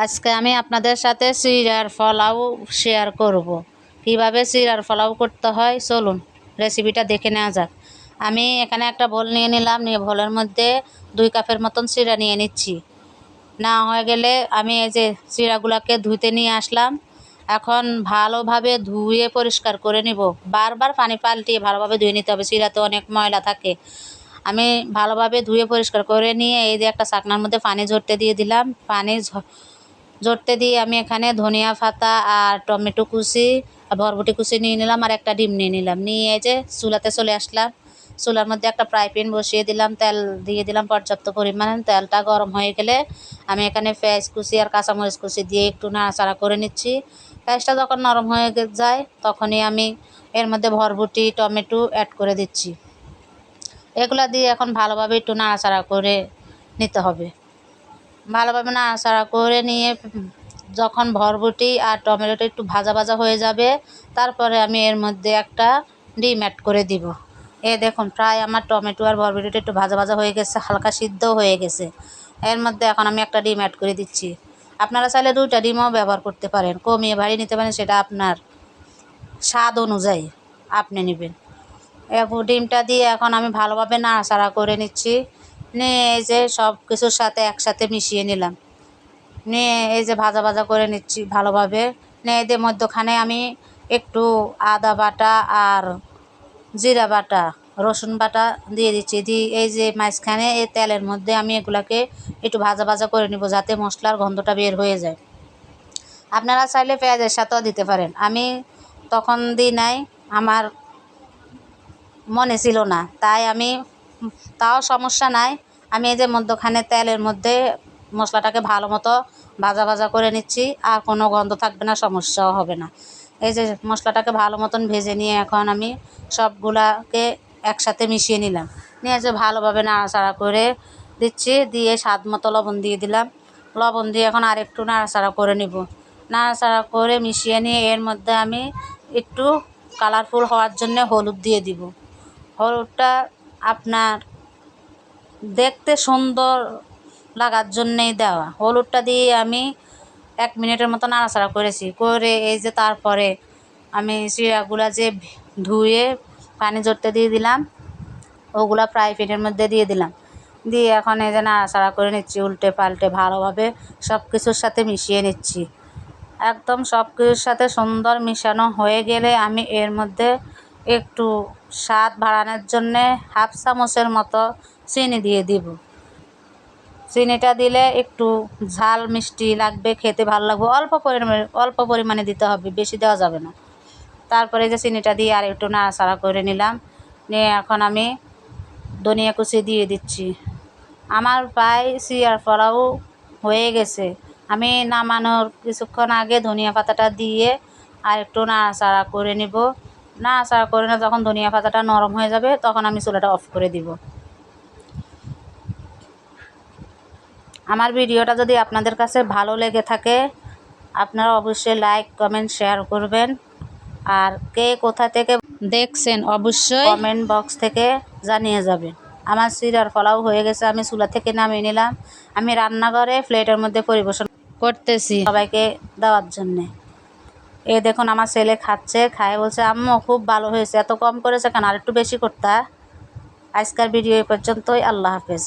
আজকে আমি আপনাদের সাথে চিড়ার পোলাও শেয়ার করব। কিভাবে চিড়ার পোলাও করতে হয় চলুন রেসিপিটা দেখে নেওয়া যাক। আমি এখানে একটা বোল নিয়ে নিলাম, নিয়ে বোলের মধ্যে 2 কাপের মতন চিড়া নিয়ে নিচ্ছি। না হয়ে গেলে আমি এই যে চিড়াগুলোকে ধুতে নিয়ে আসলাম। এখন ভালোভাবে ধুয়ে পরিষ্কার করে নিব। বারবার পানি পাল্টিয়ে ভালোভাবে ধুয়ে নিতে হবে, চিড়াতে অনেক ময়লা থাকে। আমি ভালোভাবে ধুয়ে পরিষ্কার করে নিয়ে এই যে একটা ছাকনার মধ্যে পানি ঝরতে দিয়ে দিলাম। পানি ঝরতে দিয়ে আমি এখানে ধনিয়া পাতা আর টমেটো কুচি আর বরবটি কুচি নিয়ে নিলাম, আর একটা ডিম নিয়ে নিলাম। নিয়ে এই যে চুলাতে চলে আসলাম। চুলার মধ্যে একটা ফ্রাই প্যান বসিয়ে দিলাম, তেল দিয়ে দিলাম পর্যাপ্ত পরিমাণে। তেলটা গরম হয়ে গেলে আমি এখানে পেঁয়াজ কুচি আর কাঁচামরিচ কুচি দিয়ে একটু নাড়াচাড়া করে নিচ্ছি। পেঁয়াজটা যখন নরম হয়ে যায় তখনই আমি এর মধ্যে বরবটি টমেটো অ্যাড করে দিচ্ছি। এগুলা দিয়ে এখন ভালোভাবে একটু নাড়াচাড়া করে নিতে হবে। ভালোভাবে নাড়াচাড়া করে নিয়ে যখন বরবটি আর টমেটোটা একটু ভাজা ভাজা হয়ে যাবে, তারপরে আমি এর মধ্যে একটা ডিম অ্যাড করে দিব। দেখুন প্রায় আমার টমেটো আর বরবটিটা একটু ভাজা ভাজা হয়ে গেছে, হালকা সিদ্ধও হয়ে গেছে। এর মধ্যে এখন আমি একটা ডিম অ্যাড করে দিচ্ছি। আপনারা চাইলে 2টা ডিমও ব্যবহার করতে পারেন, কমিয়ে বাড়িয়ে নিতে পারেন, সেটা আপনার স্বাদ অনুযায়ী আপনি নেবেন। ডিমটা দিয়ে এখন আমি ভালোভাবে নাড়াচাড়া করে নিচ্ছি। নিয়ে এই যে সব কিছুর সাথে একসাথে মিশিয়ে নিলাম। নিয়ে এই যে ভাজা ভাজা করে নিচ্ছি ভালোভাবে। নিয়ে এদের মধ্যখানে আমি একটু আদা বাটা আর জিরা বাটা রসুন বাটা দিয়ে দিচ্ছি। এই যে মাঝখানে এই তেলের মধ্যে আমি এগুলাকে একটু ভাজা ভাজা করে নিব, যাতে মশলার গন্ধটা বের হয়ে যায়। আপনারা চাইলে পেঁয়াজের সাথেও দিতে পারেন, আমি তখন দিই নাই, আমার মনে ছিল না, তাই আমি তাও সমস্যা নাই। আমি এই যে মধ্যখানে তেলের মধ্যে মশলাটাকে ভালো মতো ভাজা ভাজা করে নিচ্ছি, আর কোনো গন্ধ থাকবে না, সমস্যাও হবে না। এই যে মশলাটাকে ভালো মতন ভেজে নিয়ে এখন আমি সবগুলাকে একসাথে মিশিয়ে নিলাম। নিয়ে যে ভালোভাবে নাড়াচাড়া করে দিচ্ছি, দিয়ে স্বাদ মতো লবণ দিয়ে দিলাম। লবণ দিয়ে এখন আরেকটু নাড়াচাড়া করে নিব। নাড়াচাড়া করে মিশিয়ে নিয়ে এর মধ্যে আমি একটু কালারফুল হওয়ার জন্য হলুদ দিয়ে দিব। হলুদটা আপনার দেখতে সুন্দর লাগার জন্যেই দেওয়া। হলুদটা দিয়ে আমি 1 মিনিটের মতো নাড়াচাড়া করেছি, করে এই যে তারপরে আমি চিড়াগুলা যে ধুয়ে পানি ঝরতে দিয়ে দিলাম, ওগুলা ফ্রাই প্যানের মধ্যে দিয়ে দিলাম। দিয়ে এখন এই যে নাড়াচাড়া করে নিচ্ছি, উল্টে পাল্টে ভালোভাবে সব কিছুর সাথে মিশিয়ে নিচ্ছি। একদম সব কিছুর সাথে সুন্দর মিশানো হয়ে গেলে আমি এর মধ্যে একটু স্বাদ বাড়ানোর জন্যে 1/2 চামচের মতো চিনি দিয়ে দিব। চিনিটা দিলে একটু ঝাল মিষ্টি লাগবে, খেতে ভালো লাগবে। অল্প পরিমাণে দিতে হবে, বেশি দেওয়া যাবে না। তারপরে যে চিনিটা দিয়ে আর একটু নাড়াচাড়া করে নিলাম। নিয়ে এখন আমি ধনিয়া কুচি দিয়ে দিচ্ছি। আমার প্রায় চিড়ার পোলাও হয়ে গেছে। আমি নামানোর কিছুক্ষণ আগে ধনিয়া পাতাটা দিয়ে আর একটু নাড়াচাড়া করে নিব। নাড়াচাড়া করে না যখন ধনিয়া পাতাটা নরম হয়ে যাবে তখন আমি চুলাটা অফ করে দিব। আমার ভিডিওটা যদি আপনাদের কাছে ভালো লেগে থাকে, আপনারা অবশ্যই লাইক কমেন্ট শেয়ার করবেন। আর কে কোথা থেকে দেখছেন অবশ্যই কমেন্ট বক্স থেকে জানিয়ে যাবেন। আমার চিড়ার পোলাও হয়ে গেছে, আমি চুলা থেকে নামিয়ে নিলাম। আমি রান্নাঘরে প্লেটের মধ্যে পরিবেশন করতেছি সবাইকে দেওয়ার জন্যে। দেখুন আমার ছেলে খাচ্ছে, খায় বলছে আম্মু খুব ভালো হয়েছে, এত কম করেছে কেন, আর একটু বেশি করতা। আজকের ভিডিও এই পর্যন্তই। আল্লাহ হাফেজ।